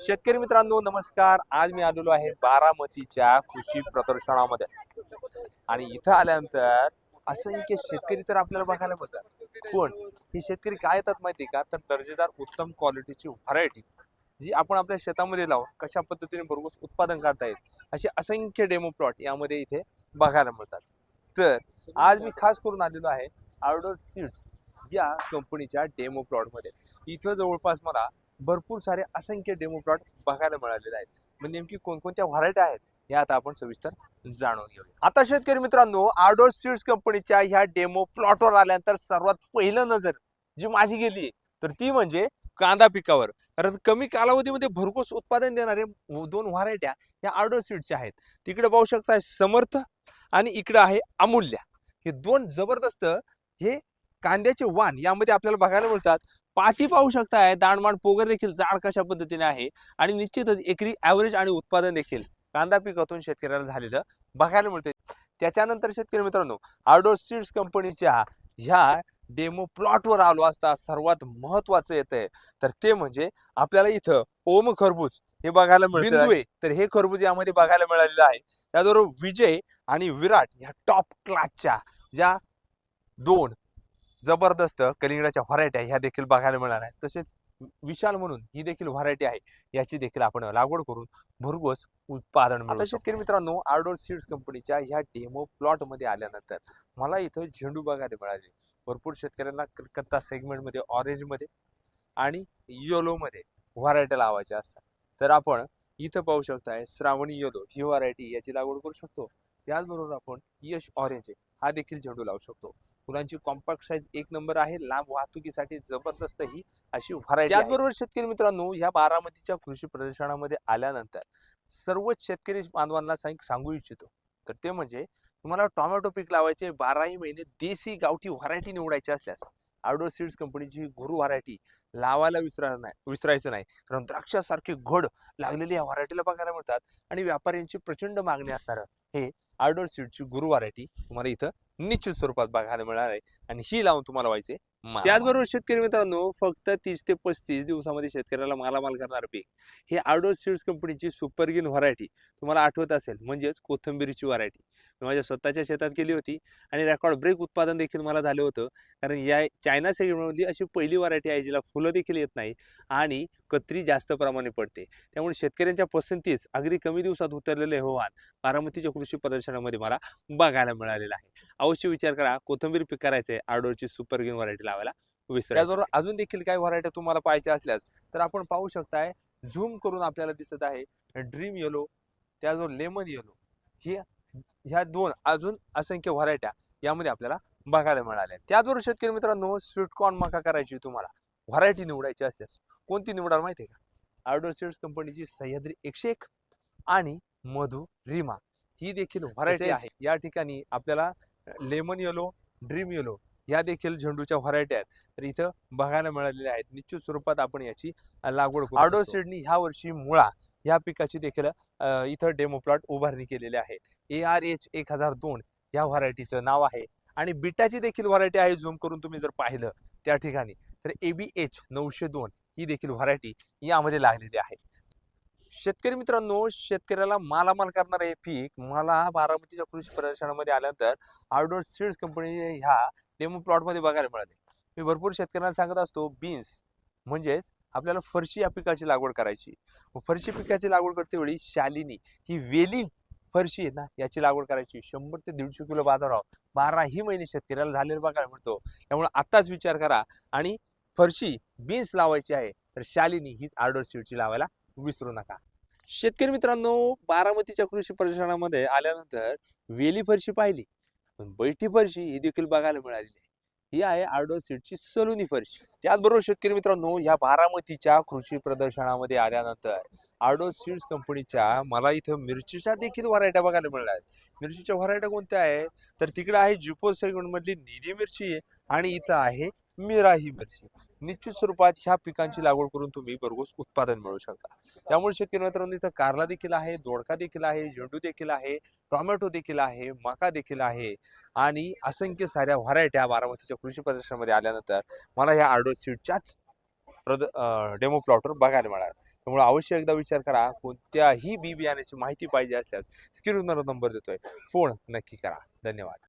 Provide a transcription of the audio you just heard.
शेतकरी मित्रांनो नमस्कार. आज मी आलेलो आहे बारामतीच्या कृषी प्रदर्शनामध्ये आणि इथं आल्यानंतर असंख्य शेतकरी तर आपल्याला बघायला मिळतात. पण हे शेतकरी काय येतात माहिती का, तर दर्जेदार उत्तम क्वालिटीची व्हरायटी जी आपण आपल्या शेतामध्ये लावून कशा पद्धतीने भरघोस उत्पादन काढता येईल असे असंख्य डेमो प्लॉट यामध्ये इथे बघायला मिळतात. तर आज मी खास करून आलेलो आहे आउटडोर सीड्स या कंपनीच्या डेमो प्लॉट मध्ये. इथं जवळपास मला भरपूर सारे असंख्य डेमो प्लॉट बघायला मिळालेले आहेत. म्हणजे नेमकी कोणकोणत्या व्हरायटी आहेत हे आता आपण सविस्तर जाणून घेऊया. आता शेतकरी मित्रांनो, आउटडोर सीड्स कंपनीच्या ह्या डेमो प्लॉटवर आल्यानंतर सर्वात पहिलं नजर जी माझी गेली तर ती म्हणजे कांदा पिकावर. कारण कमी कालावधीमध्ये भरघोस उत्पादन देणारे दोन व्हरायट्या या आउटडोर सीड्सच्या आहेत. तिकडे पाहू शकता समर्थ आणि इकडे आहे अमूल्य. हे दोन जबरदस्त हे कांद्याचे वाण यामध्ये आपल्याला बघायला मिळतात. पाठी पाहू शकताय, दाणमाण पोगर देखील जाड कशा पद्धतीने आहे आणि निश्चितच एकरी ॲव्हरेज आणि उत्पादन देखील कांदा पिकातून शेतकऱ्याला झालेलं बघायला मिळते. त्याच्यानंतर शेतकरी मित्रांनो, आउटडोर सीड्स कंपनीच्या ह्या डेमो प्लॉटवर आलो असता सर्वात महत्वाचं येतंय तर ते म्हणजे आपल्याला इथं ओम खरबूज हे बघायला मिळते. तर हे खरबूज यामध्ये बघायला मिळालेलं आहे. त्याचबरोबर विजय आणि विराट ह्या टॉप क्लासच्या ज्या दोन जबरदस्त कलिंगडाच्या व्हरायटी ह्या देखील बघायला मिळणार आहेत. तसेच विशाल म्हणून ही देखील व्हरायटी आहे, याची देखील आपण लागवड करून भरघोस उत्पादन मिळवू. आता शेतकरी मित्रांनो, आउटडोर सीड्स कंपनीच्या ह्या डेमो प्लॉट मध्ये आल्यानंतर मला इथं झेंडू बघायला मिळाले. भरपूर शेतकऱ्यांना कलकत्ता सेगमेंट मध्ये ऑरेंज मध्ये आणि येलो मध्ये व्हरायटी लावायच्या असतात. तर आपण इथं पाहू शकताय श्रावणी येलो ही व्हरायटी याची लागवड करू शकतो. त्याचबरोबर आपण यश ऑरेंज हा देखील झेंडू लावू शकतो. फुलांची कॉम्पॅक्ट साईज एक नंबर आहे. लांब वाहतुकीसाठी जबरदस्त ही अशी व्हरायटी. त्याचबरोबर शेतकरी मित्रांनो, या बारामतीच्या कृषी प्रदर्शनामध्ये आल्यानंतर सर्वच शेतकरी बांधवांना सांगू इच्छितो तर ते म्हणजे तुम्हाला टोमॅटो पीक लावायचे 12ही महिने देशी गावठी व्हरायटी निवडायची असल्यास आउटडोर सीड्स कंपनीची गुरु व्हरायटी लावायला विसरायचं नाही. कारण द्राक्षासारखे घड लागलेली या व्हरायटीला बघायला मिळतात आणि व्यापाऱ्यांची प्रचंड मागणी असणार हे आउटडोर सीड्सची गुरु व्हरायटी तुम्हाला इथं निश्चित स्वरूपात बघायला मिळणार आहे आणि ही लावून तुम्हाला व्हायचे. त्याचबरोबर शेतकरी मित्रांनो, फक्त 30 ते 35 दिवसामध्ये शेतकऱ्याला मालामाल करणार पीक हे आउटडोर सीड्स कंपनीची सुपरगिन व्हरायटी तुम्हाला आठवत असेल, म्हणजेच कोथिंबीरची व्हरायटी मी माझ्या स्वतःच्या शेतात केली होती आणि रेकॉर्ड ब्रेक उत्पादन देखील मला झालं होतं. कारण या चायना सेगमेंटमधली अशी पहिली व्हरायटी आहे जिला फुलं देखील येत नाही आणि कत्री जास्त प्रमाणे पडते. त्यामुळे शेतकऱ्यांच्या पसंतीस अगदी कमी दिवसात उतरलेले होवान बारामतीच्या कृषी प्रदर्शनामध्ये मला बघायला मिळालेलं आहे. अवश्य विचार करा, कोथिंबीर पीक करायचंय आउटडोरची सुपरगिन व्हरायटी लावायला विसरा. त्याचबरोबर अजून देखील काही व्हरायटी तुम्हाला पाहिजे असल्यास तर आपण पाहू शकताय, झूम करून आपल्याला दिसत आहे ड्रीम येलो, त्याचबरोबर लेमन येलो ही ह्या दोन अजून असंख्य व्हरायट्या यामध्ये आपल्याला बघायला मिळाल्या. त्याचबरोबर शेतकरी मित्रांनो, स्वीटकॉर्न मका करायची तुम्हाला व्हरायटी निवडायची असल्यास कोणती निवडाल माहिती आहे का? आउटडोर सीड्स कंपनीची सह्याद्री 101 आणि मधु रीमा ही देखील व्हरायटी आहे. या ठिकाणी आपल्याला लेमन येलो, ड्रीम येलो या देखील झेंडूच्या व्हरायटी आहेत तर इथं बघायला मिळालेल्या आहेत. निश्चित स्वरूपात आपण याची लागवड करू. आउटडोर सीडनी ह्या वर्षी मुळा या पिकाची देखील इथं डेमो प्लॉट उभारणी केलेले आहे. ARH 1002 या व्हरायटीचं नाव आहे आणि बिटाची देखील व्हरायटी आहे. झूम करून तुम्ही जर पाहिलं त्या ठिकाणी तर ABH 902 ही देखील व्हरायटी यामध्ये लागलेली आहे. शेतकरी मित्रांनो, शेतकऱ्याला मालामाल करणारे हे पीक मला बारामतीच्या कृषी प्रदर्शनामध्ये आल्यानंतर आउटडोर सीड्स कंपनी ह्या डेमो प्लॉट मध्ये बघायला मिळाले. मी भरपूर शेतकऱ्यांना सांगत असतो, बीन्स म्हणजेच आपल्याला फरशी या पिकाची लागवड करायची. फरशी पिकाची लागवड करते वेळी शालिनी ही वेली फरशी आहे ना याची लागवड करायची. 100 ते 150 किलो बाजाराव 12ही महिने शेतकऱ्याला झालेला बघायला मिळतो. त्यामुळे आताच विचार करा आणि फरशी बीन्स लावायची आहे तर शालिनी हीच आउटडोर सीडची लावायला विसरू नका. शेतकरी मित्रांनो, बारामतीच्या कृषी प्रदर्शनामध्ये आल्यानंतर वेली फरशी पाहिली, पण बैठी फरशी ही देखील बघायला मिळालेली आहे. ही आहे आउटडोर सीडची सलूनी फरशी. त्याचबरोबर शेतकरी मित्रांनो, या बारामतीच्या कृषी प्रदर्शनामध्ये आल्यानंतर आउटडोर सीड्स कंपनीच्या मला इथं मिरचीच्या देखील व्हरायट्या बघायला मिळाल्या आहेत. मिरचीच्या व्हरायट्या कोणत्या आहेत तर तिकडे आहे जुपो सेगमेंट मधली निधी मिरची आणि इथं आहे मीरा ही मिरची. निश्चित स्वरूपात ह्या पिकांची लागवड करून तुम्ही भरघोस उत्पादन मिळवू शकता. त्यामुळे शेतकरी मित्रांनो, इथं कारला देखील आहे, दोडका देखील आहे, झेंडू देखील आहे, टोमॅटो देखील आहे, मका देखील आहे आणि असंख्य साऱ्या व्हरायट्या बारामतीच्या कृषी प्रदर्शनामध्ये आल्यानंतर मला ह्या आउटडोर सीडच्याच डेमो प्लॉटवर बघायला मिळाला. त्यामुळे अवश्य एकदा विचार करा. कोणत्याही बी बियाण्याची माहिती पाहिजे असल्यास स्क्रीनवर नंबर देतोय, फोन नक्की करा. धन्यवाद.